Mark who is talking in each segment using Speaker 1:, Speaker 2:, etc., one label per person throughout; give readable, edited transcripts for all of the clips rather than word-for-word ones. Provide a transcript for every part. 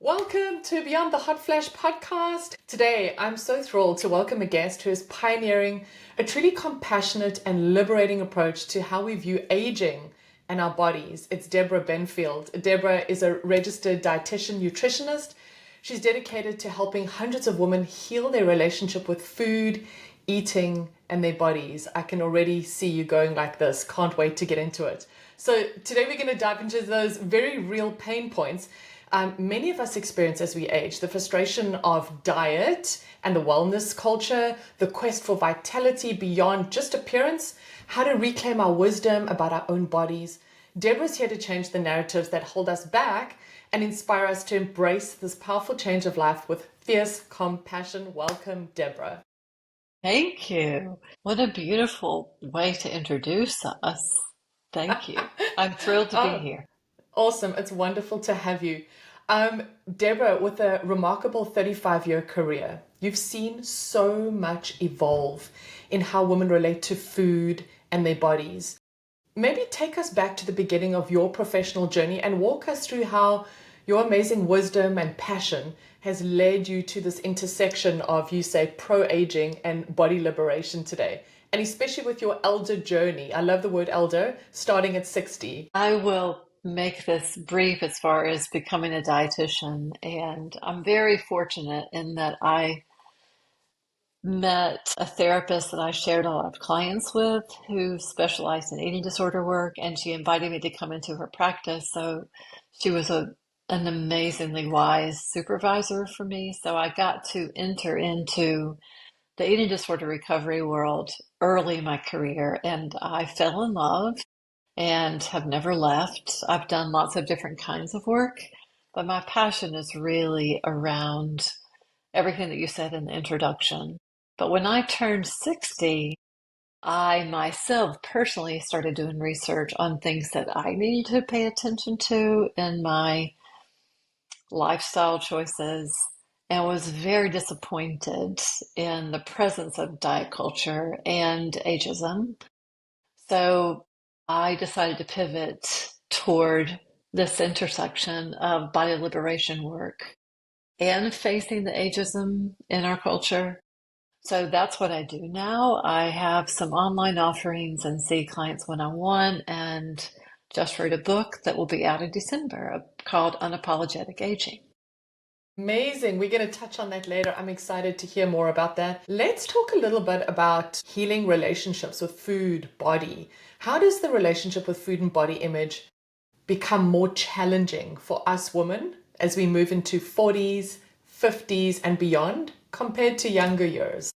Speaker 1: Welcome to Beyond the Hot Flash podcast. Today, I'm so thrilled to welcome a guest who is pioneering a truly compassionate and liberating approach to how we view aging and our bodies. It's Deborah Benfield. Deborah is a registered dietitian nutritionist. She's dedicated to helping hundreds of women heal their relationship with food, eating, and their bodies. I can already see you going like this. Can't wait to get into it. So today we're going to dive into those very real pain points many of us experience as we age: the frustration of diet and the wellness culture, the quest for vitality beyond just appearance, how to reclaim our wisdom about our own bodies. Deborah's here to change the narratives that hold us back and inspire us to embrace this powerful change of life with fierce compassion. Welcome, Deborah.
Speaker 2: Thank you. What a beautiful way to introduce us. Thank you. I'm thrilled to be
Speaker 1: Oh,
Speaker 2: here.
Speaker 1: awesome. It's wonderful to have you. Deborah, with a remarkable 35-year career, you've seen so much evolve in how women relate to food and their bodies. Maybe take us back to the beginning of your professional journey and walk us through how your amazing wisdom and passion has led you to this intersection of, you say, pro-aging and body liberation today. And especially with your elder journey. I love the word elder, starting at 60.
Speaker 2: I will make this brief as far as becoming a dietitian, and I'm very fortunate in that I met a therapist that I shared a lot of clients with who specialized in eating disorder work, and she invited me to come into her practice. So she was an amazingly wise supervisor for me. So I got to enter into the eating disorder recovery world early in my career, and I fell in love and have never left. I've done lots of different kinds of work, but my passion is really around everything that you said in the introduction. But when I turned 60, I myself personally started doing research on things that I needed to pay attention to in my lifestyle choices and was very disappointed in the presence of diet culture and ageism. So I decided to pivot toward this intersection of body liberation work and facing the ageism in our culture. So that's what I do now. I have some online offerings and see clients one-on-one, and just wrote a book that will be out in December called Unapologetic Aging.
Speaker 1: Amazing. We're going to touch on that later. I'm excited to hear more about that. Let's talk a little bit about healing relationships with food, body. How does the relationship with food and body image become more challenging for us women as we move into 40s, 50s, and beyond compared to younger years?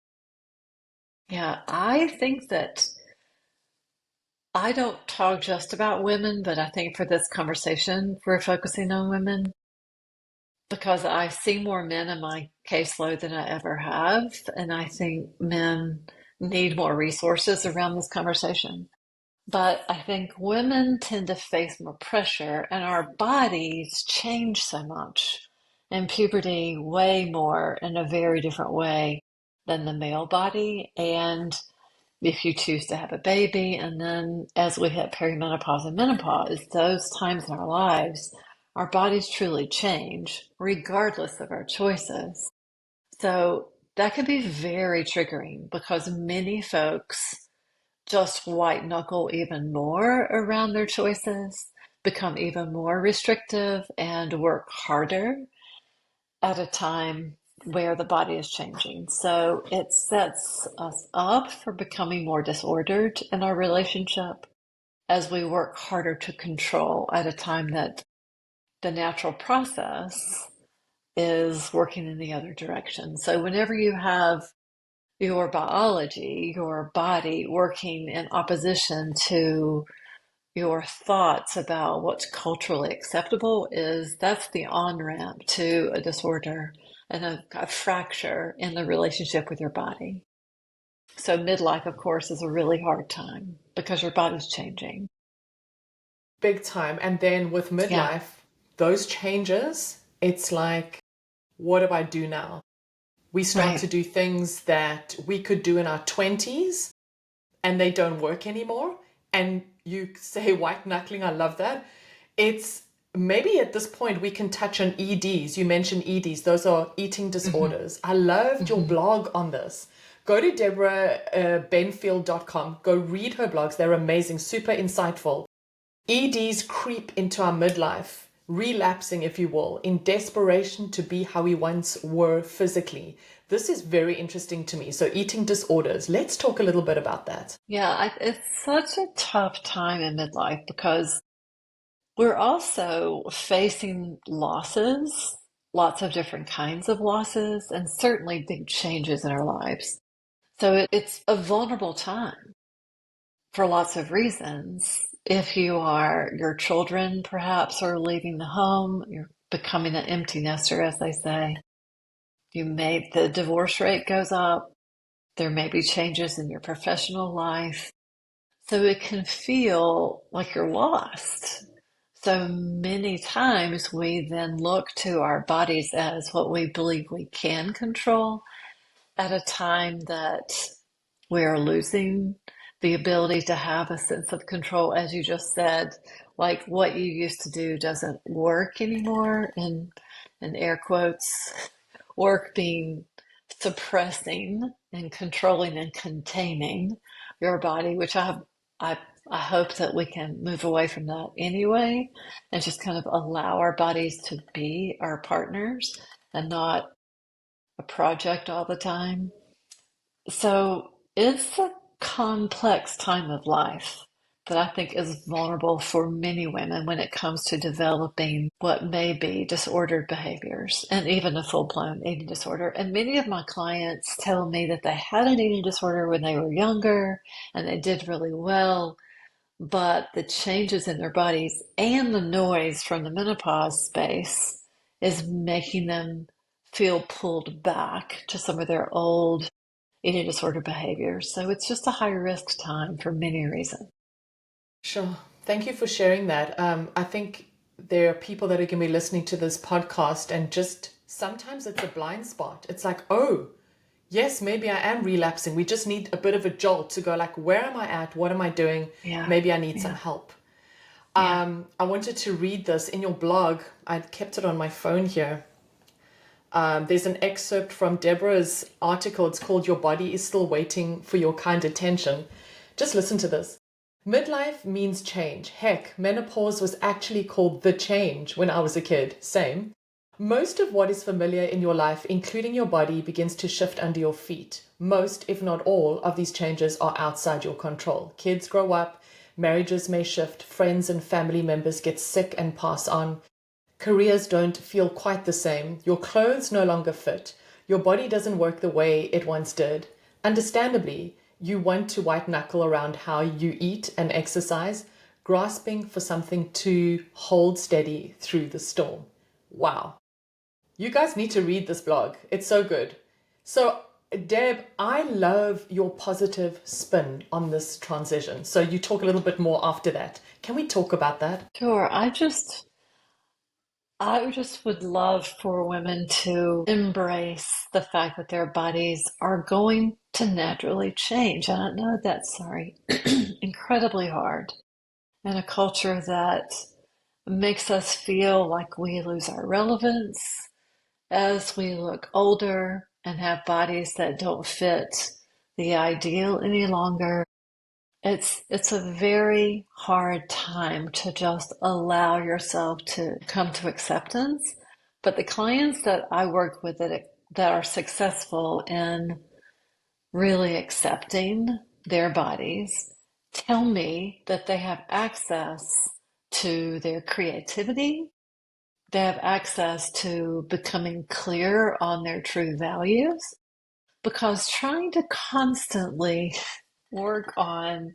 Speaker 2: Yeah, I think that I don't talk just about women, but I think for this conversation, we're focusing on women because I see more men in my caseload than I ever have. And I think men need more resources around this conversation. But I think women tend to face more pressure, and our bodies change so much in puberty, way more in a very different way than the male body. And if you choose to have a baby, and then as we hit perimenopause and menopause, those times in our lives, our bodies truly change regardless of our choices. So that can be very triggering because many folks just white knuckle even more around their choices, become even more restrictive, and work harder at a time where the body is changing. So it sets us up for becoming more disordered in our relationship as we work harder to control at a time that the natural process is working in the other direction. So whenever you have your biology, your body working in opposition to your thoughts about what's culturally acceptable, is that's the on-ramp to a disorder and a fracture in the relationship with your body. So midlife, of course, is a really hard time because your body's changing.
Speaker 1: Big time. And then with
Speaker 2: Yeah,
Speaker 1: midlife, those changes, it's like, what do I do now? We start
Speaker 2: right.
Speaker 1: to do things that we could do in our 20s and they don't work anymore. And you say white knuckling, I love that. It's maybe at this point we can touch on EDs. You mentioned EDs, those are eating
Speaker 2: Hmm.
Speaker 1: disorders. I loved your
Speaker 2: Hmm.
Speaker 1: blog on this. Go to deborahbenfield.com. Go read her blogs. They're amazing, super insightful. EDs creep into our midlife, relapsing, if you will, in desperation to be how we once were physically. This is very interesting to me. So, eating disorders, let's talk a little bit about that.
Speaker 2: Yeah, it's such a tough time in midlife because we're also facing losses, lots of different kinds of losses, and certainly big changes in our lives. So it's a vulnerable time for lots of reasons. If your children perhaps are leaving the home, you're becoming an empty nester, as they say. The divorce rate goes up. There may be changes in your professional life. So it can feel like you're lost. So many times we then look to our bodies as what we believe we can control at a time that we're losing the ability to have a sense of control, as you just said, like what you used to do doesn't work anymore, in air quotes, work being suppressing and controlling and containing your body, which I I hope that we can move away from that anyway and just kind of allow our bodies to be our partners and not a project all the time. So it's a complex time of life that I think is vulnerable for many women when it comes to developing what may be disordered behaviors and even a full-blown eating disorder. And many of my clients tell me that they had an eating disorder when they were younger and they did really well, but the changes in their bodies and the noise from the menopause space is making them feel pulled back to some of their old eating disorder behaviors. So it's just a high risk time for many reasons.
Speaker 1: Sure. Thank you for sharing that. I think there are people that are going to be listening to this podcast, and just sometimes it's a blind spot. It's like, oh, yes, maybe I am relapsing. We just need a bit of a jolt to go, like, where am I at? What am I doing?
Speaker 2: Yeah,
Speaker 1: Maybe I need some
Speaker 2: yeah,
Speaker 1: help.
Speaker 2: yeah.
Speaker 1: I wanted to read this in your blog. I kept it on my phone here. There's an excerpt from Deborah's article. It's called Your Body is Still Waiting for Your Kind Attention. Just listen to this. Midlife means change. Heck, menopause was actually called the change when I was a kid. Same. Most of what is familiar in your life, including your body, begins to shift under your feet. Most, if not all, of these changes are outside your control. Kids grow up, marriages may shift, friends and family members get sick and pass on. Careers don't feel quite the same. Your clothes no longer fit. Your body doesn't work the way it once did. Understandably, you want to white knuckle around how you eat and exercise, grasping for something to hold steady through the storm. Wow. You guys need to read this blog. It's so good. So, Deb, I love your positive spin on this transition. So, you talk a little bit more after that. Can we talk about that?
Speaker 2: Sure. I just would love for women to embrace the fact that their bodies are going to naturally change. And I know that's, sorry, incredibly hard in a culture that makes us feel like we lose our relevance as we look older and have bodies that don't fit the ideal any longer. It's a very hard time to just allow yourself to come to acceptance. But the clients that I work with that are successful in really accepting their bodies tell me that they have access to their creativity. They have access to becoming clear on their true values because trying to constantly work on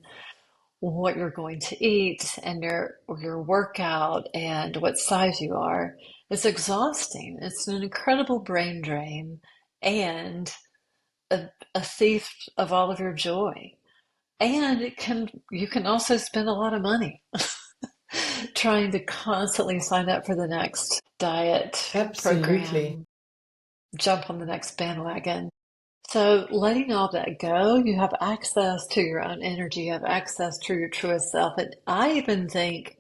Speaker 2: what you're going to eat and your workout and what size you are is exhausting. It's an incredible brain drain and a thief of all of your joy. And you can also spend a lot of money trying to constantly sign up for the next diet
Speaker 1: Absolutely.
Speaker 2: program, jump on the next bandwagon. So letting all that go, you have access to your own energy, you have access to your truest self. And I even think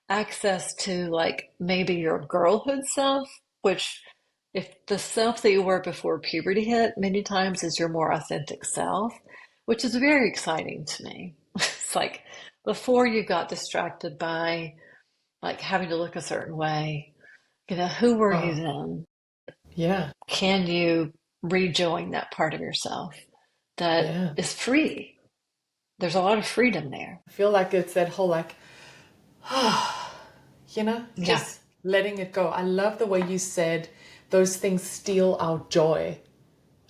Speaker 2: access to like maybe your girlhood self, which if the self that you were before puberty hit many times is your more authentic self, which is very exciting to me. It's like before you got distracted by like having to look a certain way, who were you
Speaker 1: Oh,
Speaker 2: then?
Speaker 1: yeah,
Speaker 2: Can you rejoin that part of yourself that
Speaker 1: yeah.
Speaker 2: is free? There's a lot of freedom there.
Speaker 1: I feel like it's that whole like,
Speaker 2: Yeah.
Speaker 1: just letting it go. I love the way you said those things steal our joy.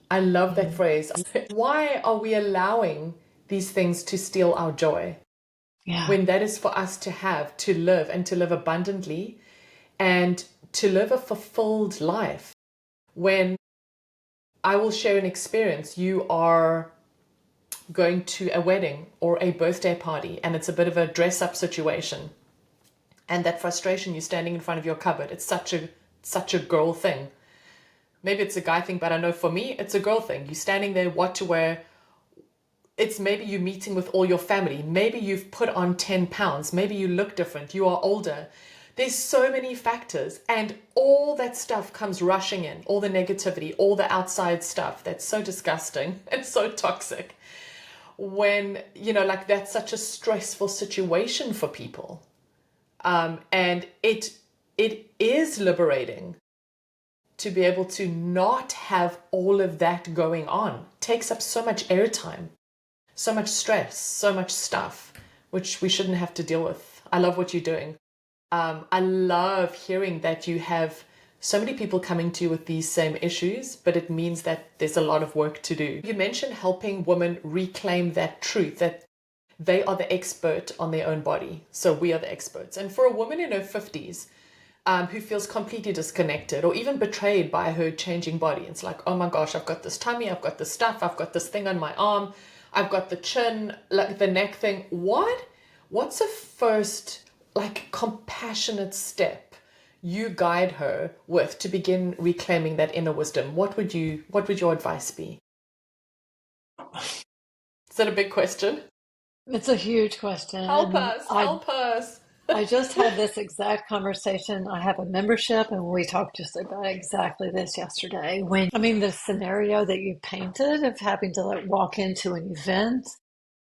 Speaker 1: I love that
Speaker 2: Mhm.
Speaker 1: phrase. Why are we allowing these things to steal our joy
Speaker 2: Yeah.
Speaker 1: when that is for us to have, to live, and to live abundantly and to live a fulfilled life? When I will share an experience, you are going to a wedding or a birthday party and it's a bit of a dress up situation, and that frustration, you're standing in front of your cupboard, it's such a girl thing. Maybe it's a guy thing, but I know for me it's a girl thing. You're standing there, what to wear. It's maybe you meeting with all your family, maybe you've put on 10 pounds, maybe you look different, you are older. There's so many factors, and all that stuff comes rushing in, all the negativity, all the outside stuff that's so disgusting and so toxic. When like that's such a stressful situation for people, and it is liberating to be able to not have all of that going on. It takes up so much airtime, so much stress, so much stuff, which we shouldn't have to deal with. I love what you're doing. I love hearing that you have so many people coming to you with these same issues, but it means that there's a lot of work to do. You mentioned helping women reclaim that truth, that they are the expert on their own body. So we are the experts. And for a woman in her 50s, who feels completely disconnected or even betrayed by her changing body, it's like, oh my gosh, I've got this tummy, I've got this stuff, I've got this thing on my arm, I've got the chin, like the neck thing. What's a first, like, compassionate step you guide her with to begin reclaiming that inner wisdom? What would your advice be? Is that a big question?
Speaker 2: It's a huge question.
Speaker 1: Help
Speaker 2: And
Speaker 1: us,
Speaker 2: I
Speaker 1: help us.
Speaker 2: I just had this exact conversation. I have a membership and we talked just about exactly this yesterday. The scenario that you painted of having to like walk into an event,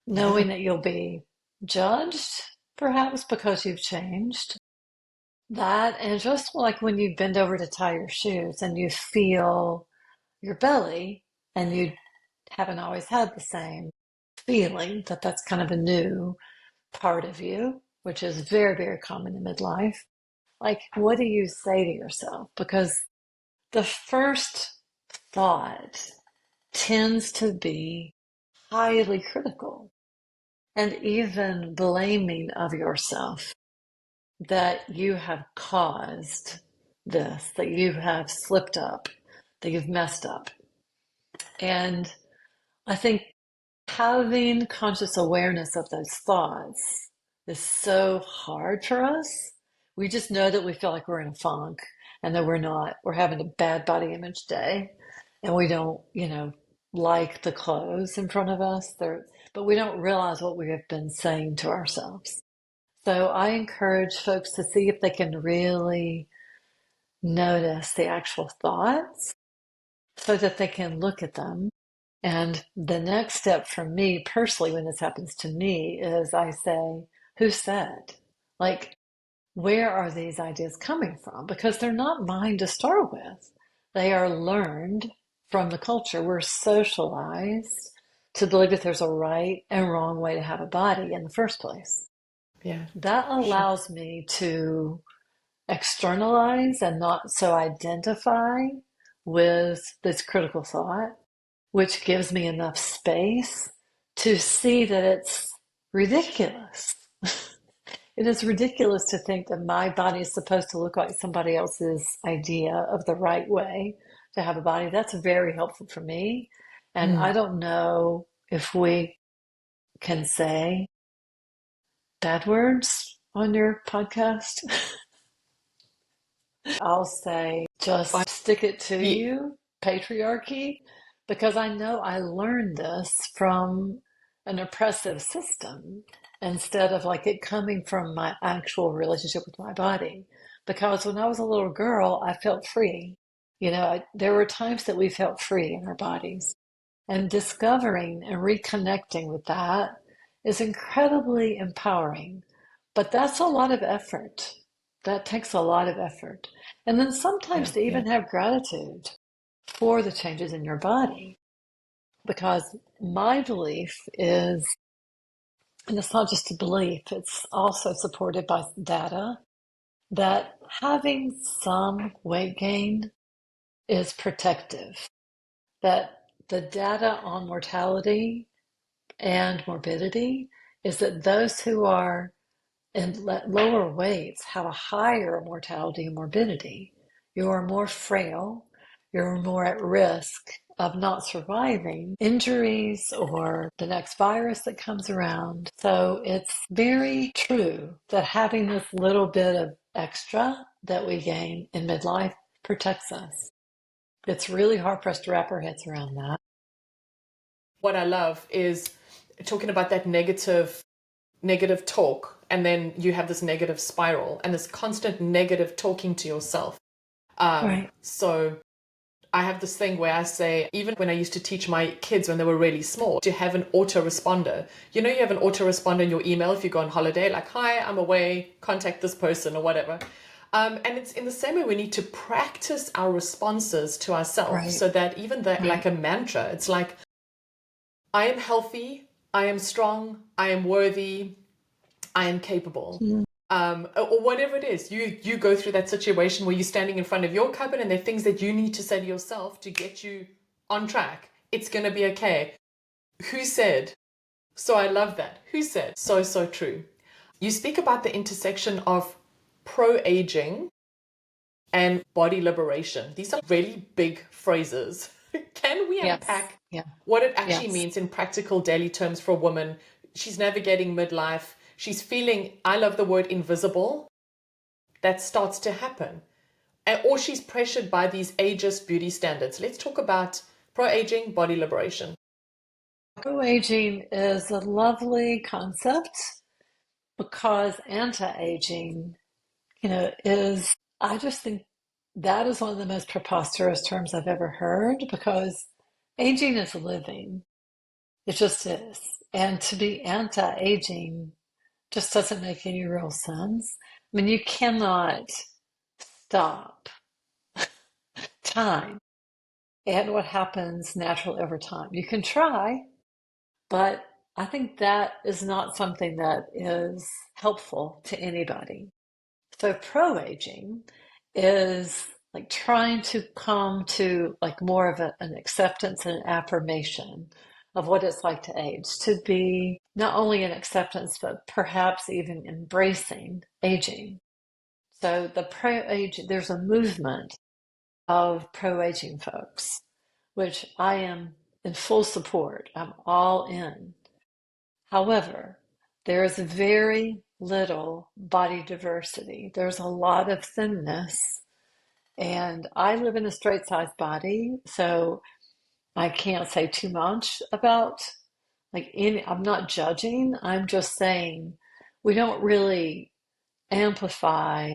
Speaker 1: Yeah.
Speaker 2: knowing that you'll be judged, perhaps because you've changed. That, and just like when you bend over to tie your shoes and you feel your belly and you haven't always had the same feeling that that's kind of a new part of you, which is very, very common in midlife. Like, what do you say to yourself? Because the first thought tends to be highly critical and even blaming of yourself that you have caused this, that you have slipped up, that you've messed up. And I think having conscious awareness of those thoughts is so hard for us. We just know that we feel like we're in a funk and that we're having a bad body image day and we don't, like the clothes in front of us. But we don't realize what we have been saying to ourselves. So I encourage folks to see if they can really notice the actual thoughts so that they can look at them. And the next step for me personally, when this happens to me, is I say, who said? Like, where are these ideas coming from? Because they're not mine to start with. They are learned from the culture. We're socialized to believe that there's a right and wrong way to have a body in the first place.
Speaker 1: Yeah.
Speaker 2: That
Speaker 1: Sure.
Speaker 2: allows me to externalize and not so identify with this critical thought, which gives me enough space to see that it's ridiculous. It is ridiculous to think that my body is supposed to look like somebody else's idea of the right way to have a body. That's very helpful for me. And I
Speaker 1: Mm.
Speaker 2: don't know if we can say bad words on your podcast. I'll say
Speaker 1: But
Speaker 2: just stick it to
Speaker 1: ye-
Speaker 2: you, patriarchy, because I know I learned this from an oppressive system. instead of like it coming from my actual relationship with my body. Because when I was a little girl, I felt free. There were times that we felt free in our bodies. And discovering and reconnecting with that is incredibly empowering. But that's a lot of effort. That takes a lot of effort. And then sometimes
Speaker 1: Yeah,
Speaker 2: to
Speaker 1: yeah.
Speaker 2: even have gratitude for the changes in your body. Because my belief is, and it's not just a belief, it's also supported by data, that having some weight gain is protective. That the data on mortality and morbidity is that those who are in lower weights have a higher mortality and morbidity. You are more frail, you're more at risk of not surviving injuries or the next virus that comes around. So it's very true that having this little bit of extra that we gain in midlife protects us. It's really hard for us to wrap our heads around that.
Speaker 1: What I love is talking about that negative talk, and then you have this negative spiral and this constant negative talking to yourself.
Speaker 2: Right.
Speaker 1: So I have this thing where I say, even when I used to teach my kids when they were really small, to have an autoresponder. You know, you have an autoresponder in your email if you go on holiday, like, hi, I'm away, contact this person or whatever. And it's in the same way we need to practice our responses to ourselves,
Speaker 2: Right.
Speaker 1: so that even that, like
Speaker 2: Right.
Speaker 1: a mantra, it's like, I am healthy, I am strong, I am worthy, I am capable.
Speaker 2: Mm.
Speaker 1: Or whatever it is, you go through that situation where you're standing in front of your cupboard and there are things that you need to say to yourself to get you on track. It's going to be okay. Who said? So I love that. Who said? So, so true. You speak about the intersection of pro-aging and body liberation. These are really big phrases. Can we
Speaker 2: Yes.
Speaker 1: unpack
Speaker 2: Yeah.
Speaker 1: what it actually
Speaker 2: Yes.
Speaker 1: means in practical daily terms for a woman? She's navigating midlife. She's feeling, I love the word invisible. That starts to happen. Or she's pressured by these ageist beauty standards. Let's talk about pro-aging, body liberation.
Speaker 2: Pro-aging is a lovely concept because anti-aging, I just think that is one of the most preposterous terms I've ever heard because aging is living. It just is. And to be anti-aging just doesn't make any real sense. I mean, you cannot stop time and what happens naturally over time. You can try, but I think that is not something that is helpful to anybody. So pro-aging is like trying to come to like more of an acceptance and an affirmation of what it's like to age, to be not only an acceptance, but perhaps even embracing aging. So the pro-age, there's a movement of pro-aging folks, which I am in full support. I'm all in. However, there is very little body diversity. There's a lot of thinness. And I live in a straight sized body, so I can't say too much about I'm not judging. I'm just saying we don't really amplify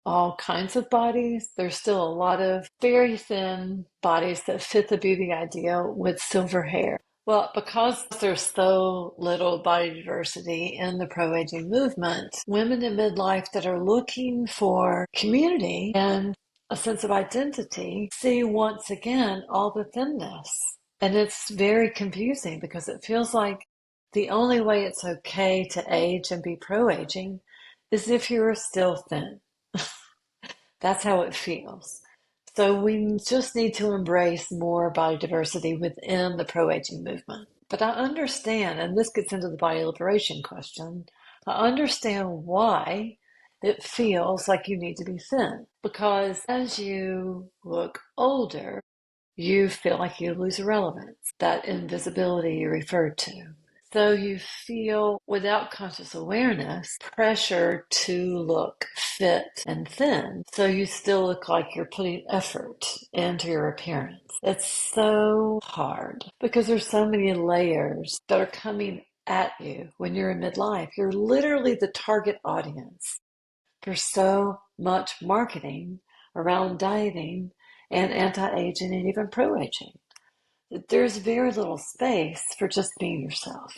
Speaker 2: all kinds of bodies. There's still a lot of very thin bodies that fit the beauty ideal with silver hair. Well, because there's so little body diversity in the pro-aging movement, women in midlife that are looking for community and a sense of identity see once again all the thinness. And it's very confusing because it feels like the only way it's okay to age and be pro-aging is if you're still thin. That's how it feels. So we just need to embrace more body diversity within the pro-aging movement. But I understand, and this gets into the body liberation question, I understand why it feels like you need to be thin. Because as you look older, you feel like you lose relevance, that invisibility you referred to. So you feel, without conscious awareness, pressure to look fit and thin. So you still look like you're putting effort into your appearance. It's so hard because there's so many layers that are coming at you when you're in midlife. You're literally the target audience for so much marketing around dieting and anti-aging and even pro-aging. There's very little space for just being yourself,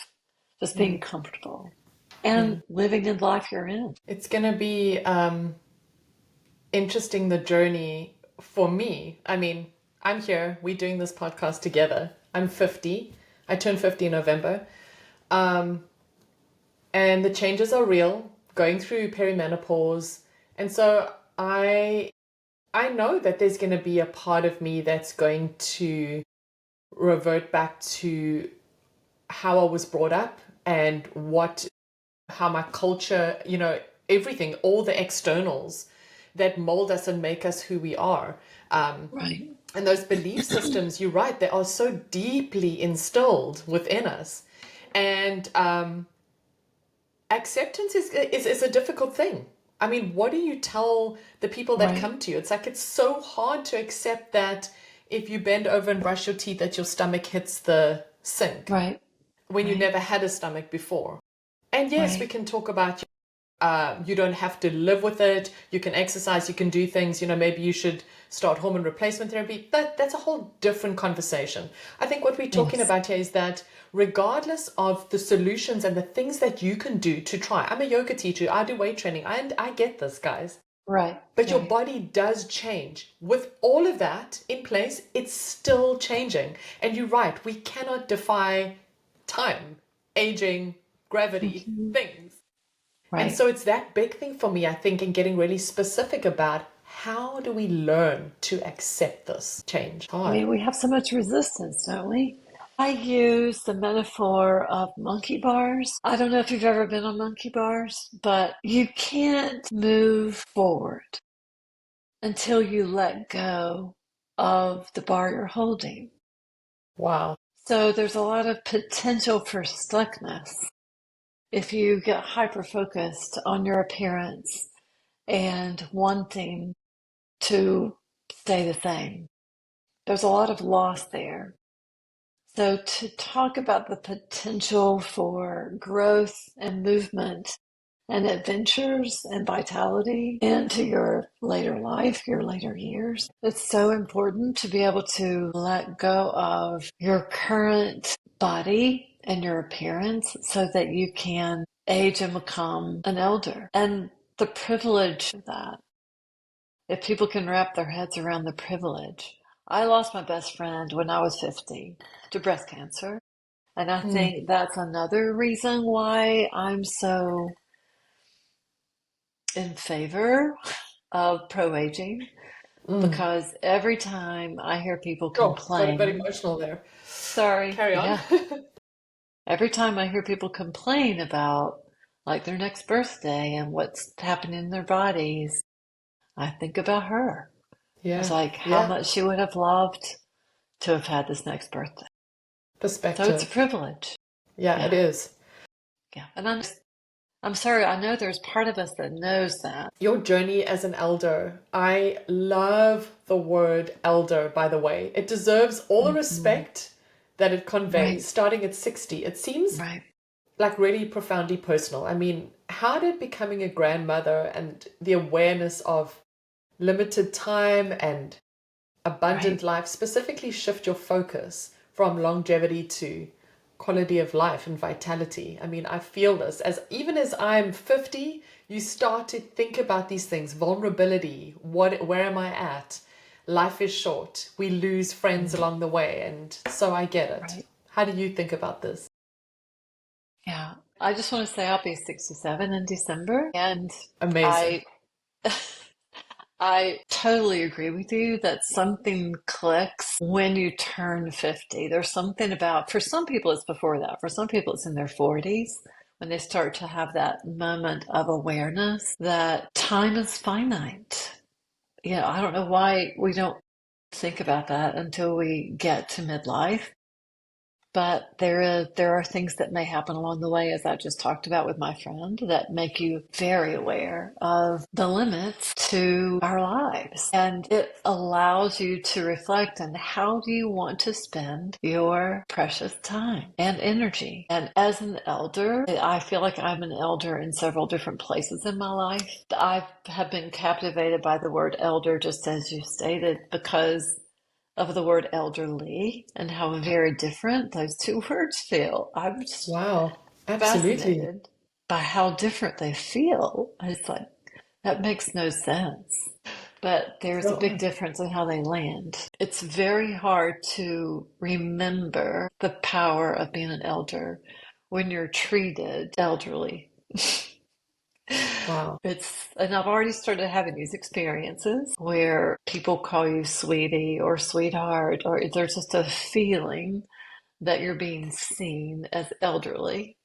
Speaker 2: just being comfortable and living in life you're in.
Speaker 1: It's going to be interesting, the journey for me. I mean, I'm here, we're doing this podcast together. I'm 50. I turned 50 in November. And the changes are real, going through perimenopause. And so I know that there's going to be a part of me that's going to revert back to how I was brought up and how my culture, everything, all the externals that mold us and make us who we are.
Speaker 2: Right.
Speaker 1: And those belief systems, you're right, they are so deeply instilled within us. And acceptance is a difficult thing. I mean, what do you tell the people that come to you? It's like, it's so hard to accept that if you bend over and brush your teeth, that your stomach hits the sink.
Speaker 2: Right.
Speaker 1: When you never had a stomach before. And yes, we can talk about you don't have to live with it. You can exercise, you can do things, maybe you should start hormone replacement therapy. That's a whole different conversation. I think what we're talking about here is that regardless of the solutions and the things that you can do to try. I'm a yoga teacher, I do weight training, and I get this, guys.
Speaker 2: Right.
Speaker 1: But your body does change. With all of that in place, it's still changing. And you're right, we cannot defy time, aging, gravity, things.
Speaker 2: Right.
Speaker 1: And so it's that big thing for me, I think, in getting really specific about how do we learn to accept this change?
Speaker 2: I mean, we have so much resistance, don't we? I use the metaphor of monkey bars. I don't know if you've ever been on monkey bars, but you can't move forward until you let go of the bar you're holding.
Speaker 1: Wow.
Speaker 2: So there's a lot of potential for stuckness if you get hyper-focused on your appearance and wanting to stay the same. There's a lot of loss there. So to talk about the potential for growth and movement and adventures and vitality into your later life, your later years, it's so important to be able to let go of your current body and your appearance so that you can age and become an elder. And the privilege of that, if people can wrap their heads around the privilege. I lost my best friend when I was 50 to breast cancer. And I think that's another reason why I'm so in favor of pro-aging. Because every time I hear people complain,
Speaker 1: Got a bit emotional there.
Speaker 2: sorry,
Speaker 1: Carry on.
Speaker 2: every time I hear people complain about like their next birthday and what's happening in their bodies, I think about her.
Speaker 1: Yeah.
Speaker 2: It's like how much she would have loved to have had this next birthday.
Speaker 1: Perspective.
Speaker 2: So it's a privilege.
Speaker 1: Yeah, it is.
Speaker 2: Yeah. And I'm sorry, I know there's part of us that knows that.
Speaker 1: Your journey as an elder. I love the word elder, by the way. It deserves all the respect that it conveys, starting at 60. It seems like really profoundly personal. I mean, how did becoming a grandmother and the awareness of limited time and abundant life specifically shift your focus from longevity to quality of life and vitality? I mean, I feel this even as I'm 50, you start to think about these things, vulnerability, where am I at? Life is short. We lose friends along the way. And so I get it. How do you think about this?
Speaker 2: Yeah. I just want to say I'll be 67 in December. And
Speaker 1: Amazing.
Speaker 2: I totally agree with you that something clicks when you turn 50. There's something about, for some people it's before that. For some people it's in their 40s when they start to have that moment of awareness that time is finite. You know, I don't know why we don't think about that until we get to midlife. But there are things that may happen along the way, as I just talked about with my friend, that make you very aware of the limits to our lives. And it allows you to reflect on how do you want to spend your precious time and energy. And as an elder, I feel like I'm an elder in several different places in my life. I have been captivated by the word elder, just as you stated, because of the word elderly and how very different those two words feel. I'm just
Speaker 1: Wow, absolutely.
Speaker 2: fascinated by how different they feel. It's like, that makes no sense. But there's a big
Speaker 1: So,
Speaker 2: difference in how they land. It's very hard to remember the power of being an elder when you're treated elderly.
Speaker 1: wow.
Speaker 2: And I've already started having these experiences where people call you sweetie or sweetheart, or there's just a feeling that you're being seen as elderly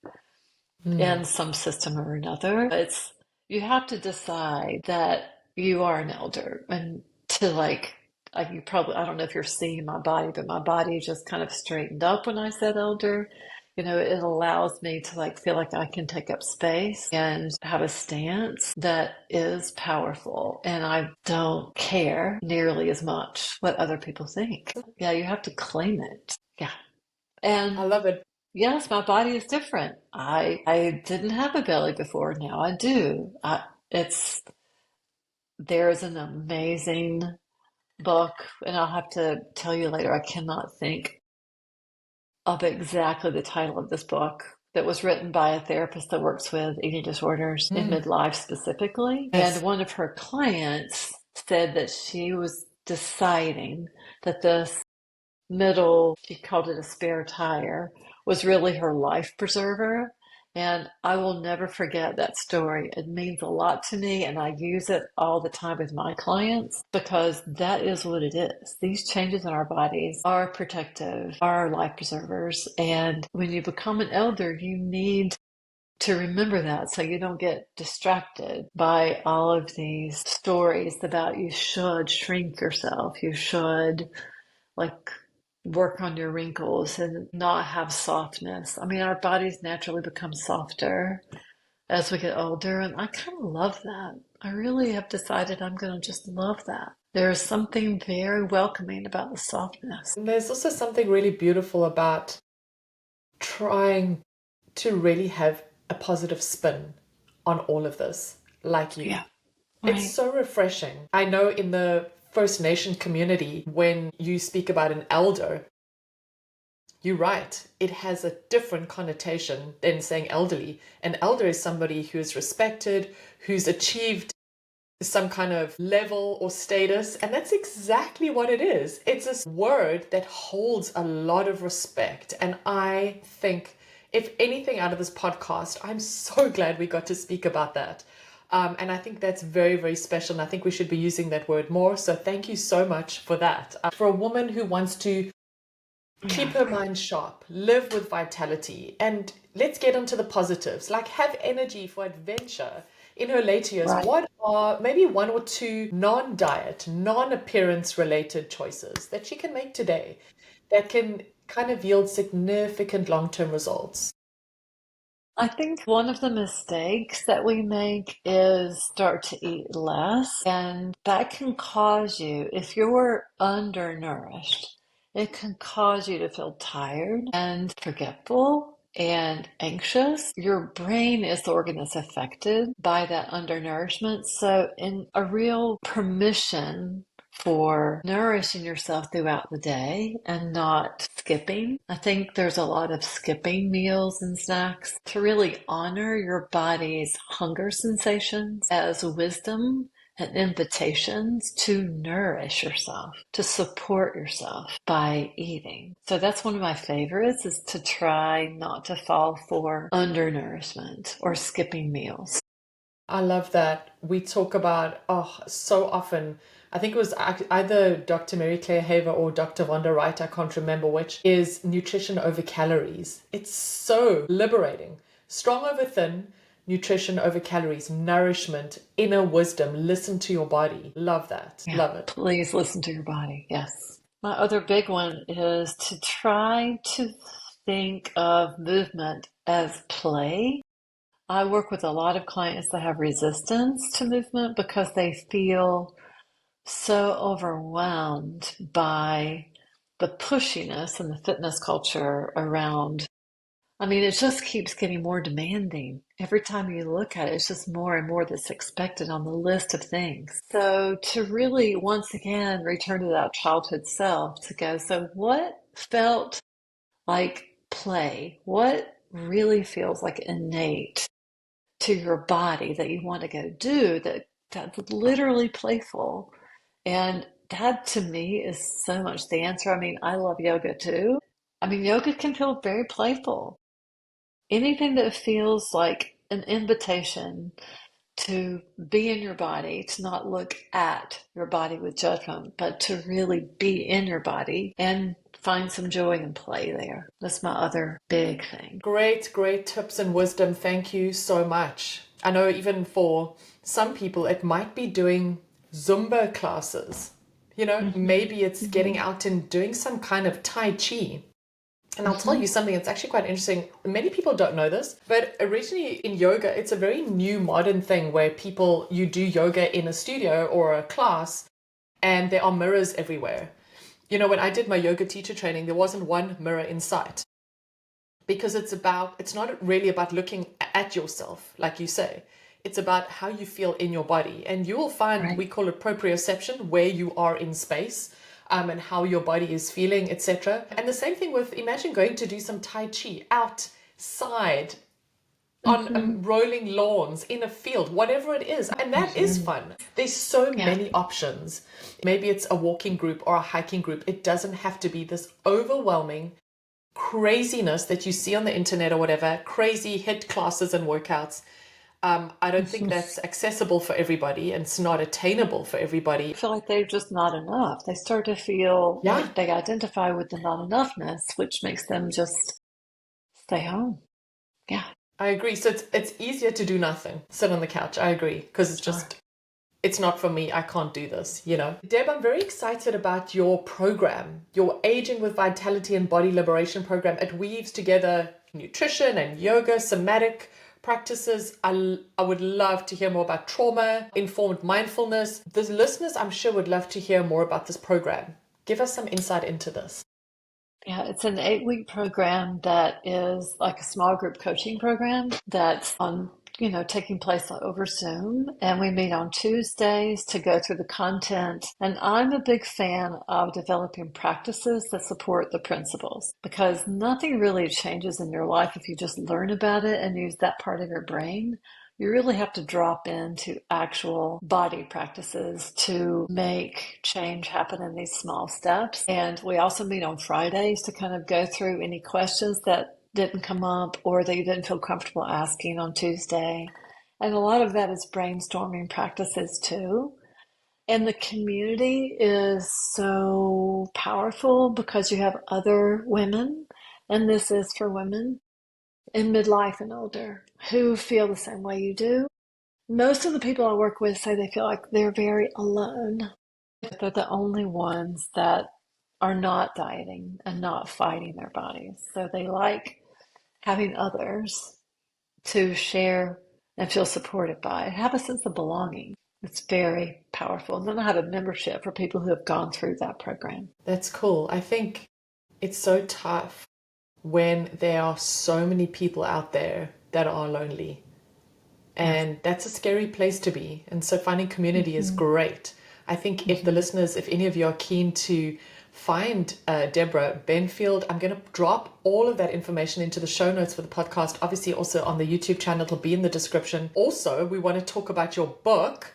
Speaker 1: Mm.
Speaker 2: in some system or another. You have to decide that you are an elder and to you probably, I don't know if you're seeing my body, but my body just kind of straightened up when I said elder. It allows me to feel like I can take up space and have a stance that is powerful. And I don't care nearly as much what other people think. Yeah, you have to claim it. Yeah.
Speaker 1: I
Speaker 2: And
Speaker 1: love it.
Speaker 2: yes, my body is different. I didn't have a belly before. Now I do. It's There's an amazing book, and I'll have to tell you later. I cannot think of exactly the title of this book that was written by a therapist that works with eating disorders in
Speaker 1: Mm.
Speaker 2: midlife specifically. And
Speaker 1: Yes.
Speaker 2: one of her clients said that she was deciding that this middle, she called it a spare tire, was really her life preserver. And I will never forget that story. It means a lot to me, and I use it all the time with my clients because that is what it is. These changes in our bodies are protective, are life preservers. And when you become an elder, you need to remember that so you don't get distracted by all of these stories about you should shrink yourself, you should like work on your wrinkles and not have softness. I mean, our bodies naturally become softer as we get older, and I kind of love that. I really have decided I'm going to just love that. There is something very welcoming about the softness.
Speaker 1: And there's also something really beautiful about trying to really have a positive spin on all of this, like you.
Speaker 2: Yeah,
Speaker 1: It's
Speaker 2: right.
Speaker 1: so refreshing. I know in the First Nation community, when you speak about an elder, you're right, it has a different connotation than saying elderly. An elder is somebody who is respected, who's achieved some kind of level or status, and that's exactly what it is. It's a word that holds a lot of respect, and I think if anything out of this podcast, I'm so glad we got to speak about that. And I think that's very, very special, and I think we should be using that word more. So thank you so much for that. For a woman who wants to keep
Speaker 2: Yeah,
Speaker 1: her mind sharp, live with vitality, and let's get onto the positives, like have energy for adventure in her later years.
Speaker 2: right.
Speaker 1: What are maybe one or two non-diet, non-appearance related choices that she can make today that can kind of yield significant long-term results?
Speaker 2: I think one of the mistakes that we make is start to eat less, and that can cause you, if you're undernourished, it can cause you to feel tired and forgetful and anxious. Your brain is the organ that's affected by that undernourishment. So, in a real permission for nourishing yourself throughout the day and not skipping. I think there's a lot of skipping meals and snacks to really honor your body's hunger sensations as wisdom and invitations to nourish yourself, to support yourself by eating. So that's one of my favorites, is to try not to fall for undernourishment or skipping meals.
Speaker 1: I love that. We talk about, oh, so often. I think it was either Dr. Mary Claire Haver or Dr. Vonda Wright, I can't remember which, is nutrition over calories. It's so liberating. Strong over thin, nutrition over calories, nourishment, inner wisdom. Listen to your body. Love that.
Speaker 2: Yeah,
Speaker 1: Love it.
Speaker 2: please listen to your body. Yes. My other big one is to try to think of movement as play. I work with a lot of clients that have resistance to movement because they feel so overwhelmed by the pushiness and the fitness culture around. I mean, it just keeps getting more demanding. Every time you look at it, it's just more and more that's expected on the list of things. So to really, once again, return to that childhood self to go, so what felt like play? What really feels like innate to your body that you want to go do that's literally playful? And that to me is so much the answer. I mean, I love yoga too. I mean, yoga can feel very playful. Anything that feels like an invitation to be in your body, to not look at your body with judgment, but to really be in your body and find some joy and play there. That's my other big thing.
Speaker 1: Great, great tips and wisdom. Thank you so much. I know even for some people, it might be doing Zumba classes. Maybe it's getting out and doing some kind of Tai Chi. And I'll tell you something that's actually quite interesting. Many people don't know this, but originally in yoga, it's a very new modern thing where you do yoga in a studio or a class and there are mirrors everywhere. When I did my yoga teacher training, there wasn't one mirror in sight because it's not really about looking at yourself, like you say. It's about how you feel in your body. And you will find,
Speaker 2: Right.
Speaker 1: we call it proprioception, where you are in space. And how your body is feeling, etc. And the same thing with, imagine going to do some Tai Chi outside on rolling lawns in a field, whatever it is. And that is fun. There's so
Speaker 2: Yeah.
Speaker 1: many options. Maybe it's a walking group or a hiking group. It doesn't have to be this overwhelming craziness that you see on the internet or whatever, crazy HIIT classes and workouts. I don't think that's accessible for everybody and it's not attainable for everybody.
Speaker 2: I feel like they're just not enough. They start to feel
Speaker 1: Yeah.
Speaker 2: like they identify with the not enoughness, which makes them just stay home. Yeah.
Speaker 1: I agree. So it's easier to do nothing, sit on the couch. I agree, because it's not for me. I can't do this, Deb, I'm very excited about your program, your Aging with Vitality and Body Liberation program. It weaves together nutrition and yoga, somatic practices. I would love to hear more about trauma, informed mindfulness. The listeners, I'm sure, would love to hear more about this program. Give us some insight into this.
Speaker 2: Yeah, it's an 8-week program that is like a small group coaching program that's taking place over Zoom. And we meet on Tuesdays to go through the content. And I'm a big fan of developing practices that support the principles because nothing really changes in your life if you just learn about it and use that part of your brain. You really have to drop into actual body practices to make change happen in these small steps. And we also meet on Fridays to kind of go through any questions that didn't come up or that you didn't feel comfortable asking on Tuesday. And a lot of that is brainstorming practices too. And the community is so powerful because you have other women, and this is for women in midlife and older who feel the same way you do. Most of the people I work with say they feel like they're very alone. They're the only ones that are not dieting and not fighting their bodies. So they like having others to share and feel supported by, have a sense of belonging. It's very powerful. And then I have a membership for people who have gone through that program.
Speaker 1: That's cool. I think it's so tough when there are so many people out there that are lonely. And that's a scary place to be. And so finding community is great. I think if the listeners, if any of you are keen to find Deborah Benfield, I'm going to drop all of that information into the show notes for the podcast. Obviously, also on the YouTube channel, it'll be in the description. Also, we want to talk about your book,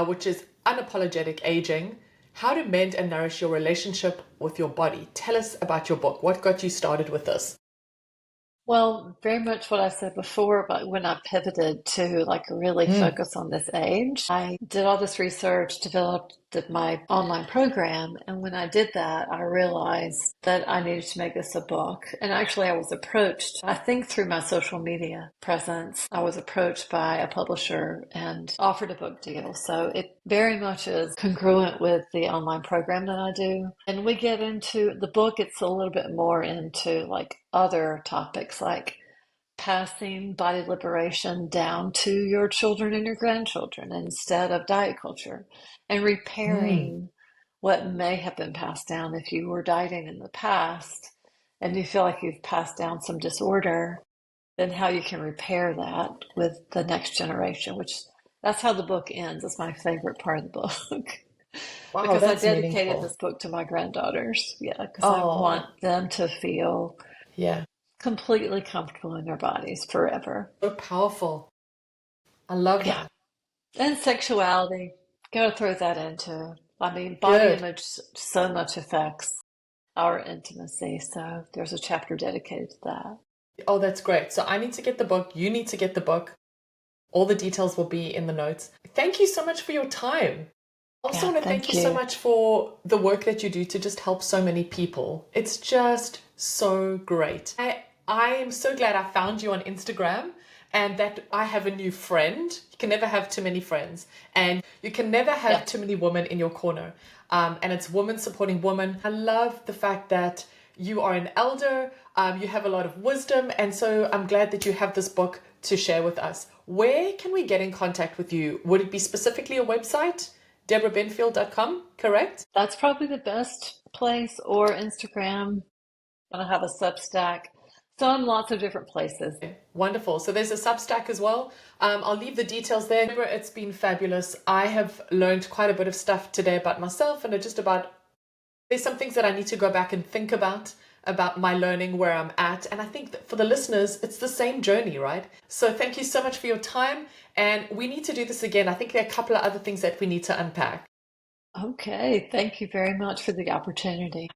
Speaker 1: which is Unapologetic Aging, How to Mend and Nourish Your Relationship with Your Body. Tell us about your book. What got you started with this?
Speaker 2: Well, very much what I said before, but when I pivoted to really focus on this age, I did all this research, developed my online program. And when I did that, I realized that I needed to make this a book. And actually, I was approached, I think through my social media presence, I was approached by a publisher and offered a book deal. So it very much is congruent with the online program that I do. And we get into the book, it's a little bit more into like other topics like passing body liberation down to your children and your grandchildren instead of diet culture, and
Speaker 1: Mm.
Speaker 2: repairing what may have been passed down if you were dieting in the past and you feel like you've passed down some disorder, then how you can repair that with the next generation, which that's how the book ends. It's my favorite part of the book.
Speaker 1: Wow,
Speaker 2: Because I
Speaker 1: that's
Speaker 2: dedicated
Speaker 1: meaningful.
Speaker 2: this book to my granddaughters. Yeah, because I want
Speaker 1: Oh,
Speaker 2: them to feel
Speaker 1: yeah.
Speaker 2: completely comfortable in their bodies forever.
Speaker 1: So powerful. I love
Speaker 2: Yeah.
Speaker 1: that.
Speaker 2: And sexuality. Gotta throw that into. I mean, body
Speaker 1: Good.
Speaker 2: image so much affects our intimacy. So there's a chapter dedicated to that.
Speaker 1: Oh, that's great. So I need to get the book. You need to get the book. All the details will be in the notes. Thank you so much for your time. I also
Speaker 2: Yeah,
Speaker 1: want to thank
Speaker 2: thank
Speaker 1: you so
Speaker 2: you.
Speaker 1: much for the work that you do to just help so many people. It's just so great. I am so glad I found you on Instagram and that I have a new friend. You can never have too many friends, and you can never have
Speaker 2: Yeah.
Speaker 1: too many women in your corner. And it's women supporting women. I love the fact that you are an elder, you have a lot of wisdom, and so I'm glad that you have this book to share with us. Where can we get in contact with you? Would it be specifically a website? DeborahBenfield.com, correct?
Speaker 2: That's probably the best place, or Instagram. I have a Substack. So I'm lots of different places.
Speaker 1: Wonderful. So there's a Substack as well. I'll leave the details there. Deborah, it's been fabulous. I have learned quite a bit of stuff today about myself and just about, there's some things that I need to go back and think about my learning, where I'm at. And I think that for the listeners, it's the same journey, right? So thank you so much for your time. And we need to do this again. I think there are a couple of other things that we need to unpack.
Speaker 2: Okay. Thank you very much for the opportunity.